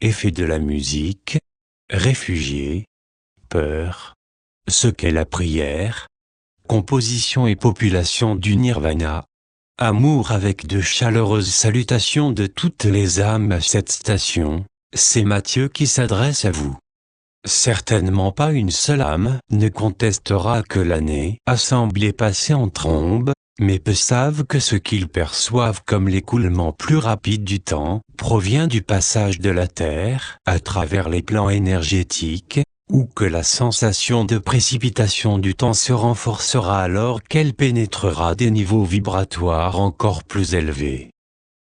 Effet de la musique, réfugiés, peur, ce qu'est la prière, composition et population du nirvana, amour avec de chaleureuses salutations de toutes les âmes à cette station, c'est Mathieu qui s'adresse à vous. Certainement pas une seule âme ne contestera que l'année a semblé passer en trombe, mais peu savent que ce qu'ils perçoivent comme l'écoulement plus rapide du temps provient du passage de la Terre à travers les plans énergétiques, ou que la sensation de précipitation du temps se renforcera alors qu'elle pénétrera des niveaux vibratoires encore plus élevés.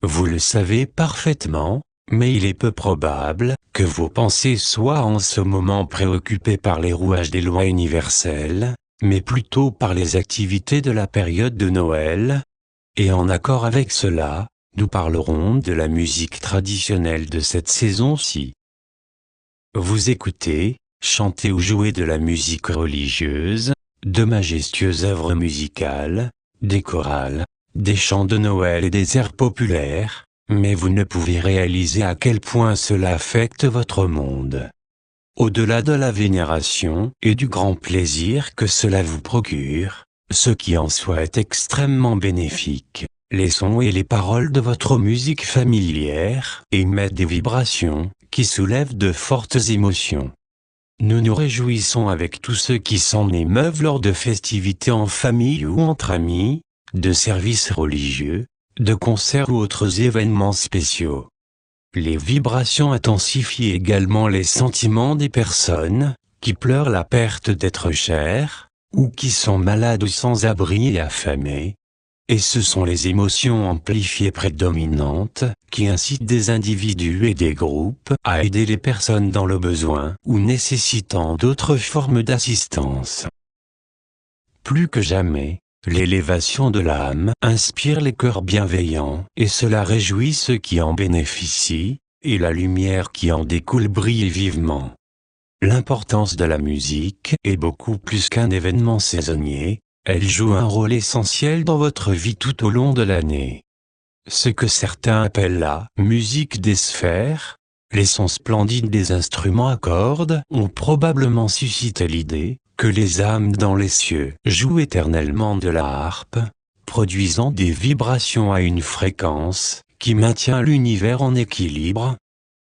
Vous le savez parfaitement, mais il est peu probable que vos pensées soient en ce moment préoccupées par les rouages des lois universelles, mais plutôt par les activités de la période de Noël. Et en accord avec cela, nous parlerons de la musique traditionnelle de cette saison-ci. Vous écoutez, chantez ou jouez de la musique religieuse, de majestueuses œuvres musicales, des chorales, des chants de Noël et des airs populaires, mais vous ne pouvez réaliser à quel point cela affecte votre monde. Au-delà de la vénération et du grand plaisir que cela vous procure, ce qui en soi est extrêmement bénéfique, les sons et les paroles de votre musique familière émettent des vibrations qui soulèvent de fortes émotions. Nous nous réjouissons avec tous ceux qui s'en émeuvent lors de festivités en famille ou entre amis, de services religieux, de concerts ou autres événements spéciaux. Les vibrations intensifient également les sentiments des personnes qui pleurent la perte d'êtres chers, ou qui sont malades ou sans abri et affamés. Et ce sont les émotions amplifiées prédominantes qui incitent des individus et des groupes à aider les personnes dans le besoin ou nécessitant d'autres formes d'assistance. Plus que jamais, l'élévation de l'âme inspire les cœurs bienveillants et cela réjouit ceux qui en bénéficient, et la lumière qui en découle brille vivement. L'importance de la musique est beaucoup plus qu'un événement saisonnier, elle joue un rôle essentiel dans votre vie tout au long de l'année. Ce que certains appellent la musique des sphères, les sons splendides des instruments à cordes ont probablement suscité l'idée que les âmes dans les cieux jouent éternellement de la harpe, produisant des vibrations à une fréquence qui maintient l'univers en équilibre.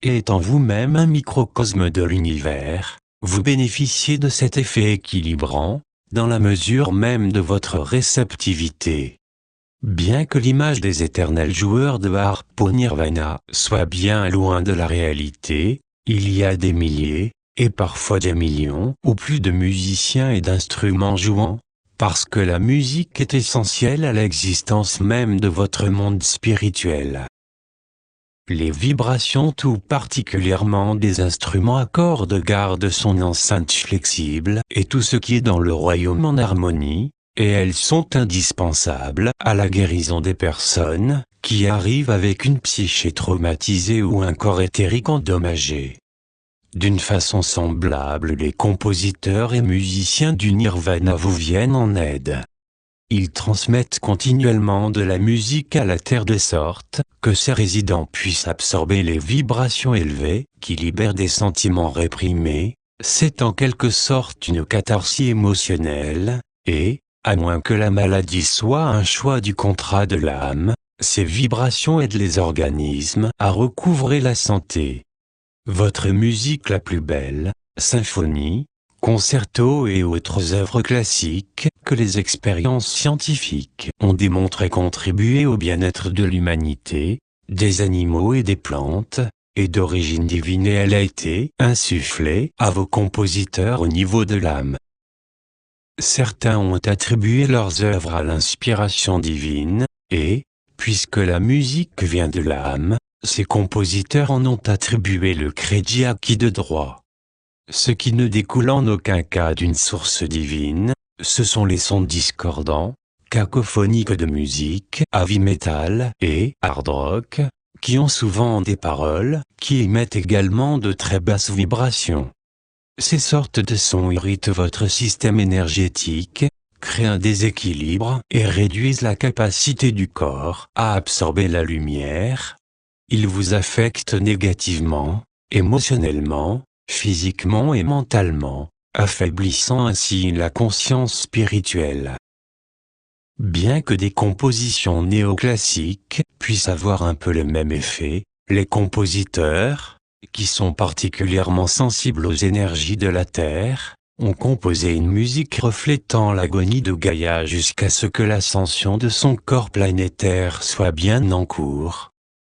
Et étant vous-même un microcosme de l'univers, vous bénéficiez de cet effet équilibrant, dans la mesure même de votre réceptivité. Bien que l'image des éternels joueurs de harpe au nirvana soit bien loin de la réalité, il y a des milliers, et parfois des millions ou plus de musiciens et d'instruments jouant, parce que la musique est essentielle à l'existence même de votre monde spirituel. Les vibrations tout particulièrement des instruments à cordes gardent son enceinte flexible et tout ce qui est dans le royaume en harmonie, et elles sont indispensables à la guérison des personnes qui arrivent avec une psyché traumatisée ou un corps éthérique endommagé. D'une façon semblable, les compositeurs et musiciens du nirvana vous viennent en aide. Ils transmettent continuellement de la musique à la Terre de sorte que ses résidents puissent absorber les vibrations élevées qui libèrent des sentiments réprimés. C'est en quelque sorte une catharsis émotionnelle, et, à moins que la maladie soit un choix du contrat de l'âme, ces vibrations aident les organismes à recouvrer la santé. Votre musique la plus belle, symphonie, concertos et autres œuvres classiques que les expériences scientifiques ont démontré contribuer au bien-être de l'humanité, des animaux et des plantes, et d'origine divine et elle a été insufflée à vos compositeurs au niveau de l'âme. Certains ont attribué leurs œuvres à l'inspiration divine, et, puisque la musique vient de l'âme, ces compositeurs en ont attribué le crédit acquis de droit. Ce qui ne découle en aucun cas d'une source divine, ce sont les sons discordants, cacophoniques de musique, heavy metal et hard rock, qui ont souvent des paroles qui émettent également de très basses vibrations. Ces sortes de sons irritent votre système énergétique, créent un déséquilibre et réduisent la capacité du corps à absorber la lumière. Ils vous affectent négativement, émotionnellement, physiquement et mentalement, affaiblissant ainsi la conscience spirituelle. Bien que des compositions néoclassiques puissent avoir un peu le même effet, les compositeurs, qui sont particulièrement sensibles aux énergies de la Terre, ont composé une musique reflétant l'agonie de Gaïa jusqu'à ce que l'ascension de son corps planétaire soit bien en cours.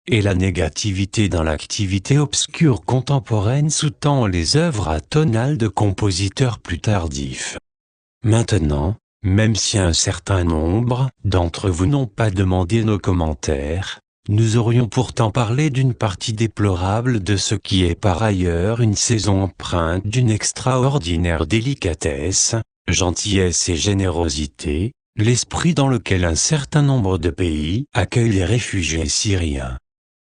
Et la négativité dans l'activité obscure contemporaine sous-tend les œuvres atonales de compositeurs plus tardifs. Maintenant, même si un certain nombre d'entre vous n'ont pas demandé nos commentaires, nous aurions pourtant parlé d'une partie déplorable de ce qui est par ailleurs une saison empreinte d'une extraordinaire délicatesse, gentillesse et générosité, l'esprit dans lequel un certain nombre de pays accueillent les réfugiés syriens.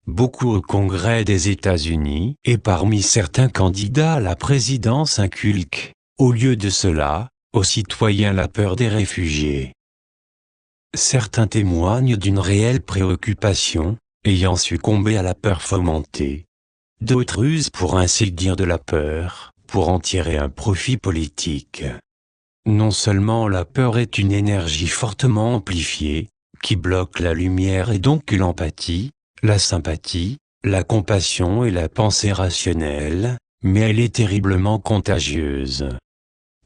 Beaucoup au Congrès des États-Unis et parmi certains candidats à la présidence inculquent, au lieu de cela, aux citoyens la peur des réfugiés. Certains témoignent d'une réelle préoccupation, ayant succombé à la peur fomentée. D'autres usent pour ainsi dire de la peur, pour en tirer un profit politique. Non seulement la peur est une énergie fortement amplifiée, qui bloque la lumière et donc l'empathie, la sympathie, la compassion et la pensée rationnelle, mais elle est terriblement contagieuse.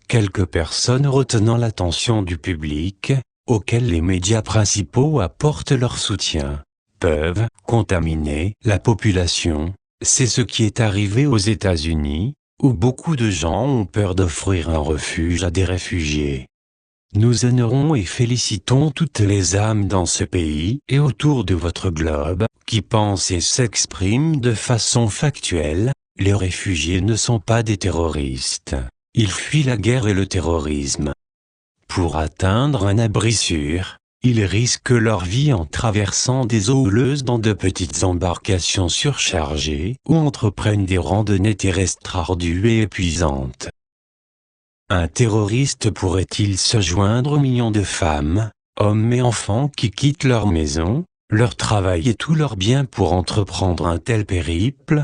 Quelques personnes retenant l'attention du public, auxquelles les médias principaux apportent leur soutien, peuvent contaminer la population. C'est ce qui est arrivé aux États-Unis, où beaucoup de gens ont peur d'offrir un refuge à des réfugiés. Nous honorons et félicitons toutes les âmes dans ce pays et autour de votre globe, qui pensent et s'expriment de façon factuelle. Les réfugiés ne sont pas des terroristes. Ils fuient la guerre et le terrorisme. Pour atteindre un abri sûr, ils risquent leur vie en traversant des eaux houleuses dans de petites embarcations surchargées ou entreprennent des randonnées terrestres ardues et épuisantes. Un terroriste pourrait-il se joindre aux millions de femmes, hommes et enfants qui quittent leur maison, leur travail et tous leurs biens pour entreprendre un tel périple?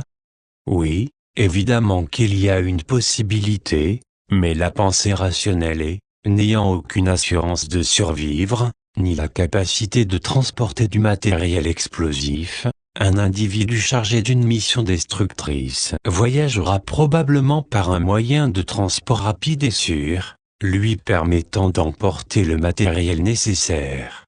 Oui, évidemment qu'il y a une possibilité, mais la pensée rationnelle est, n'ayant aucune assurance de survivre, ni la capacité de transporter du matériel explosif, un individu chargé d'une mission destructrice voyagera probablement par un moyen de transport rapide et sûr, lui permettant d'emporter le matériel nécessaire.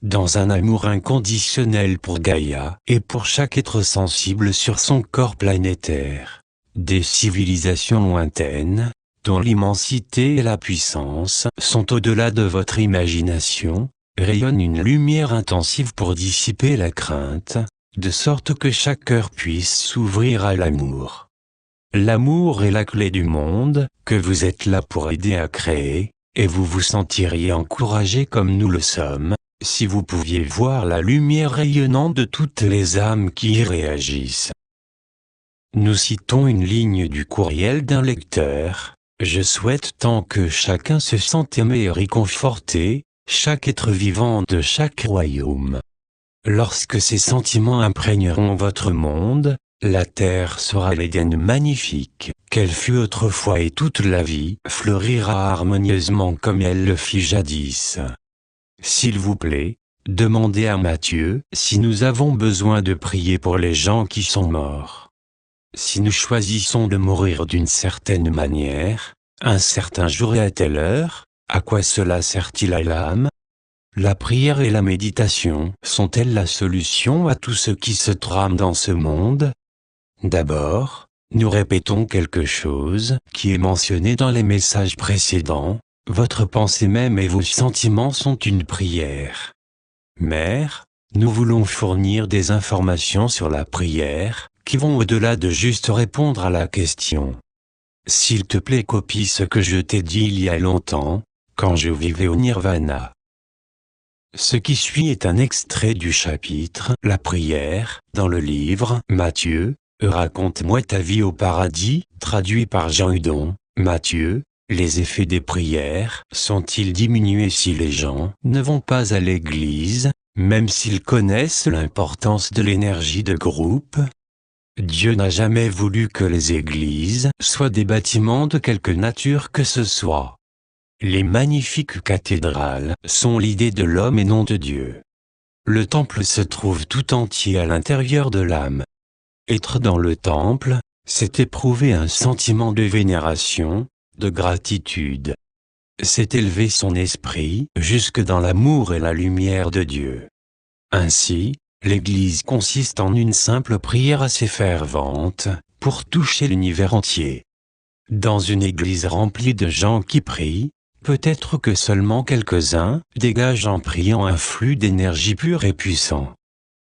Dans un amour inconditionnel pour Gaïa et pour chaque être sensible sur son corps planétaire, des civilisations lointaines, dont l'immensité et la puissance sont au-delà de votre imagination, rayonnent une lumière intensive pour dissiper la crainte, de sorte que chaque cœur puisse s'ouvrir à l'amour. L'amour est la clé du monde, que vous êtes là pour aider à créer, et vous vous sentiriez encouragé comme nous le sommes, si vous pouviez voir la lumière rayonnante de toutes les âmes qui y réagissent. Nous citons une ligne du courriel d'un lecteur. Je souhaite tant que chacun se sente aimé et réconforté, chaque être vivant de chaque royaume. Lorsque ces sentiments imprégneront votre monde, la terre sera l'Éden magnifique, qu'elle fut autrefois et toute la vie fleurira harmonieusement comme elle le fit jadis. S'il vous plaît, demandez à Matthieu si nous avons besoin de prier pour les gens qui sont morts. Si nous choisissons de mourir d'une certaine manière, un certain jour et à telle heure, à quoi cela sert-il à l'âme? La prière et la méditation sont-elles la solution à tout ce qui se trame dans ce monde? D'abord, nous répétons quelque chose qui est mentionné dans les messages précédents, votre pensée même et vos sentiments sont une prière. Mère, nous voulons fournir des informations sur la prière, qui vont au-delà de juste répondre à la question. S'il te plaît, copie ce que je t'ai dit il y a longtemps, quand je vivais au Nirvana. Ce qui suit est un extrait du chapitre « La prière » dans le livre « Matthieu, raconte-moi ta vie au paradis » traduit par Jean Hudon. Matthieu, les effets des prières sont-ils diminués si les gens ne vont pas à l'église, même s'ils connaissent l'importance de l'énergie de groupe? Dieu n'a jamais voulu que les églises soient des bâtiments de quelque nature que ce soit. Les magnifiques cathédrales sont l'idée de l'homme et non de Dieu. Le temple se trouve tout entier à l'intérieur de l'âme. Être dans le temple, c'est éprouver un sentiment de vénération, de gratitude. C'est élever son esprit jusque dans l'amour et la lumière de Dieu. Ainsi, l'Église consiste en une simple prière assez fervente, pour toucher l'univers entier. Dans une Église remplie de gens qui prient, peut-être que seulement quelques-uns dégagent en priant un flux d'énergie pure et puissant.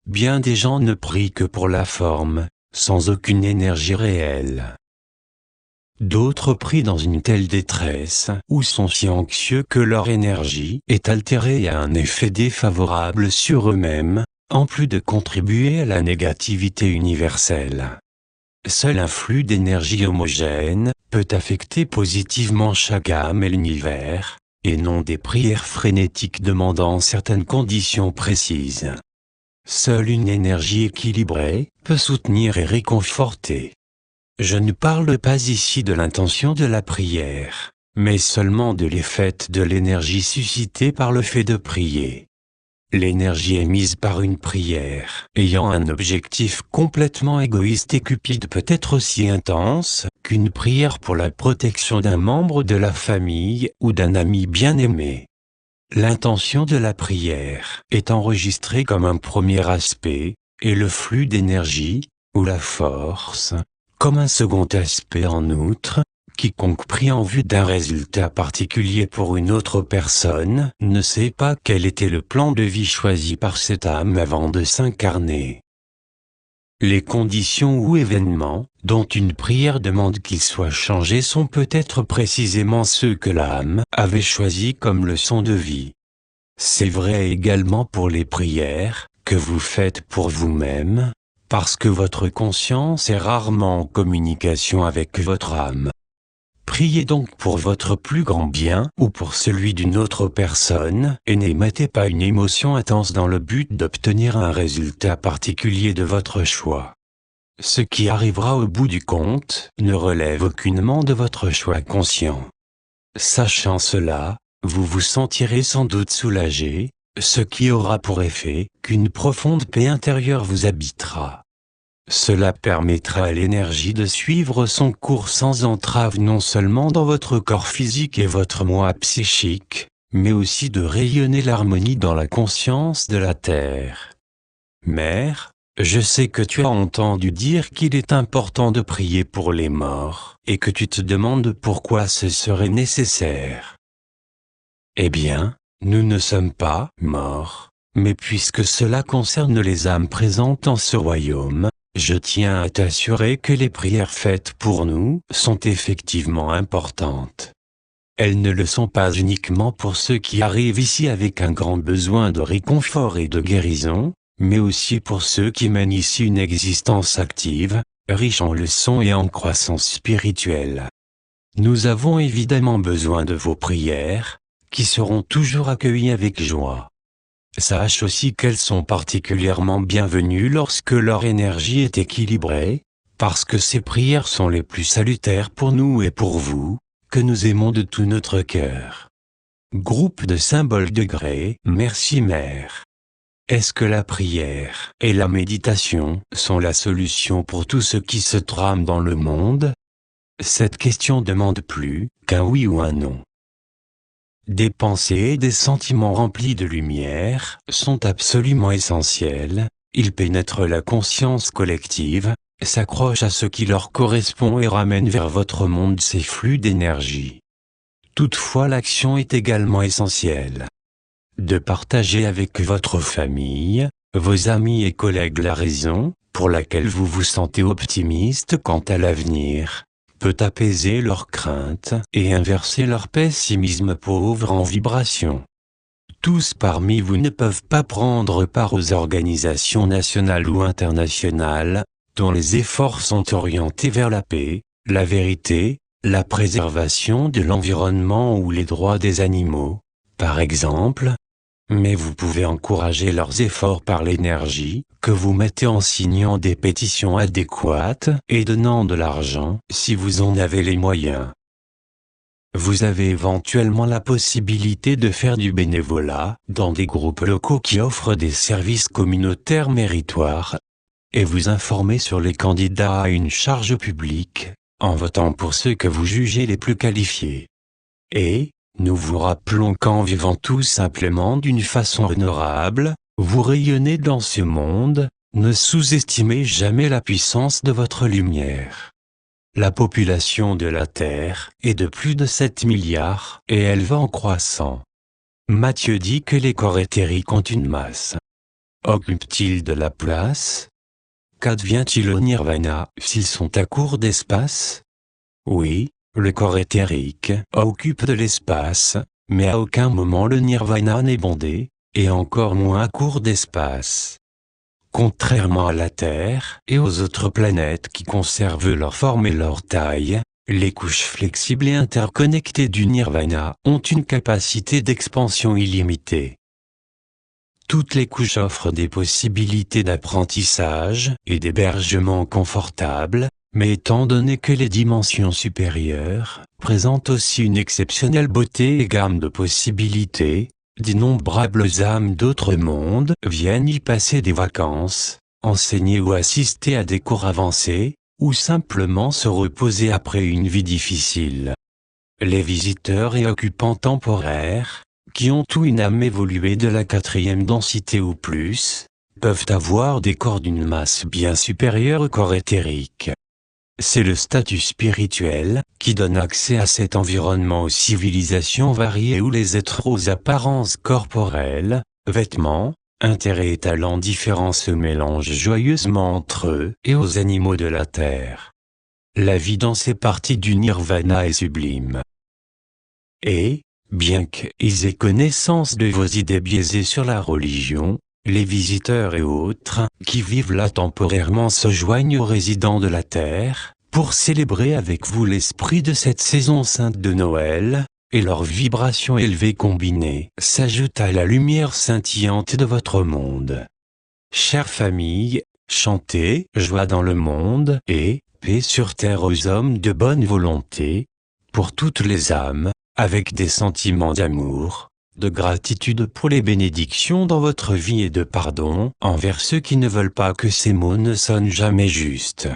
Bien des gens ne prient que pour la forme, sans aucune énergie réelle. D'autres prient dans une telle détresse ou sont si anxieux que leur énergie est altérée et a un effet défavorable sur eux-mêmes, en plus de contribuer à la négativité universelle. Seul un flux d'énergie homogène peut affecter positivement chaque âme et l'univers, et non des prières frénétiques demandant certaines conditions précises. Seule une énergie équilibrée peut soutenir et réconforter. Je ne parle pas ici de l'intention de la prière, mais seulement de l'effet de l'énergie suscitée par le fait de prier. L'énergie émise par une prière ayant un objectif complètement égoïste et cupide peut être aussi intense qu'une prière pour la protection d'un membre de la famille ou d'un ami bien-aimé. L'intention de la prière est enregistrée comme un premier aspect, et le flux d'énergie, ou la force, comme un second aspect en outre. Quiconque prie en vue d'un résultat particulier pour une autre personne ne sait pas quel était le plan de vie choisi par cette âme avant de s'incarner. Les conditions ou événements dont une prière demande qu'ils soient changés sont peut-être précisément ceux que l'âme avait choisis comme leçon de vie. C'est vrai également pour les prières que vous faites pour vous-même, parce que votre conscience est rarement en communication avec votre âme. Priez donc pour votre plus grand bien ou pour celui d'une autre personne et n'émettez pas une émotion intense dans le but d'obtenir un résultat particulier de votre choix. Ce qui arrivera au bout du compte ne relève aucunement de votre choix conscient. Sachant cela, vous vous sentirez sans doute soulagé, ce qui aura pour effet qu'une profonde paix intérieure vous habitera. Cela permettra à l'énergie de suivre son cours sans entrave non seulement dans votre corps physique et votre moi psychique, mais aussi de rayonner l'harmonie dans la conscience de la Terre. Mère, je sais que tu as entendu dire qu'il est important de prier pour les morts, et que tu te demandes pourquoi ce serait nécessaire. Eh bien, nous ne sommes pas morts, mais puisque cela concerne les âmes présentes en ce royaume, je tiens à t'assurer que les prières faites pour nous sont effectivement importantes. Elles ne le sont pas uniquement pour ceux qui arrivent ici avec un grand besoin de réconfort et de guérison, mais aussi pour ceux qui mènent ici une existence active, riche en leçons et en croissance spirituelle. Nous avons évidemment besoin de vos prières, qui seront toujours accueillies avec joie. Sache aussi qu'elles sont particulièrement bienvenues lorsque leur énergie est équilibrée, parce que ces prières sont les plus salutaires pour nous et pour vous, que nous aimons de tout notre cœur. Groupe de symboles de gré, merci Mère. Est-ce que la prière et la méditation sont la solution pour tout ce qui se trame dans le monde? Cette question demande plus qu'un oui ou un non. Des pensées et des sentiments remplis de lumière sont absolument essentiels, ils pénètrent la conscience collective, s'accrochent à ce qui leur correspond et ramènent vers votre monde ces flux d'énergie. Toutefois l'action est également essentielle. De partager avec votre famille, vos amis et collègues la raison, pour laquelle vous vous sentez optimiste quant à l'avenir, peut apaiser leurs craintes et inverser leur pessimisme pauvre en vibration. Tous parmi vous ne peuvent pas prendre part aux organisations nationales ou internationales, dont les efforts sont orientés vers la paix, la vérité, la préservation de l'environnement ou les droits des animaux, par exemple. Mais vous pouvez encourager leurs efforts par l'énergie que vous mettez en signant des pétitions adéquates et donnant de l'argent si vous en avez les moyens. Vous avez éventuellement la possibilité de faire du bénévolat dans des groupes locaux qui offrent des services communautaires méritoires et vous informer sur les candidats à une charge publique en votant pour ceux que vous jugez les plus qualifiés. Et, nous vous rappelons qu'en vivant tout simplement d'une façon honorable, vous rayonnez dans ce monde, ne sous-estimez jamais la puissance de votre lumière. La population de la Terre est de plus de 7 milliards et elle va en croissant. Matthieu dit que les corps éthériques ont une masse. Occupent-ils de la place? Qu'advient-il au nirvana s'ils sont à court d'espace? Oui, le corps éthérique occupe de l'espace, mais à aucun moment le nirvana n'est bondé, et encore moins à court d'espace. Contrairement à la Terre et aux autres planètes qui conservent leur forme et leur taille, les couches flexibles et interconnectées du nirvana ont une capacité d'expansion illimitée. Toutes les couches offrent des possibilités d'apprentissage et d'hébergement confortable, mais étant donné que les dimensions supérieures présentent aussi une exceptionnelle beauté et gamme de possibilités, d'innombrables âmes d'autres mondes viennent y passer des vacances, enseigner ou assister à des cours avancés, ou simplement se reposer après une vie difficile. Les visiteurs et occupants temporaires, qui ont ou une âme évoluée de la 4e densité ou plus, peuvent avoir des corps d'une masse bien supérieure au corps éthérique. C'est le statut spirituel qui donne accès à cet environnement aux civilisations variées où les êtres aux apparences corporelles, vêtements, intérêts et talents différents se mélangent joyeusement entre eux et aux animaux de la terre. La vie dans ces parties du nirvana est sublime. Et, bien qu'ils aient connaissance de vos idées biaisées sur la religion, les visiteurs et autres qui vivent là temporairement se joignent aux résidents de la Terre pour célébrer avec vous l'esprit de cette saison sainte de Noël, et leurs vibrations élevées combinées s'ajoutent à la lumière scintillante de votre monde. Chère famille, chantez « Joie dans le monde » et « Paix sur terre aux hommes de bonne volonté » pour toutes les âmes, avec des sentiments d'amour, de gratitude pour les bénédictions dans votre vie et de pardon envers ceux qui ne veulent pas que ces mots ne sonnent jamais justes.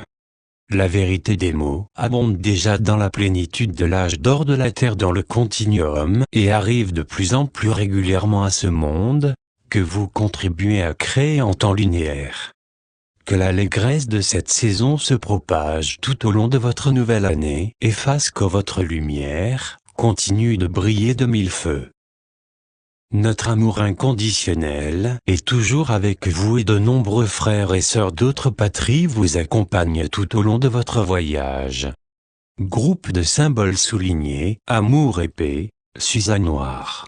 La vérité des mots abonde déjà dans la plénitude de l'âge d'or de la Terre dans le continuum et arrive de plus en plus régulièrement à ce monde, que vous contribuez à créer en temps linéaire. Que l'allégresse de cette saison se propage tout au long de votre nouvelle année et fasse que votre lumière continue de briller de mille feux. Notre amour inconditionnel est toujours avec vous et de nombreux frères et sœurs d'autres patries vous accompagnent tout au long de votre voyage. Groupe de symboles soulignés, amour et paix, Suzanne Noir.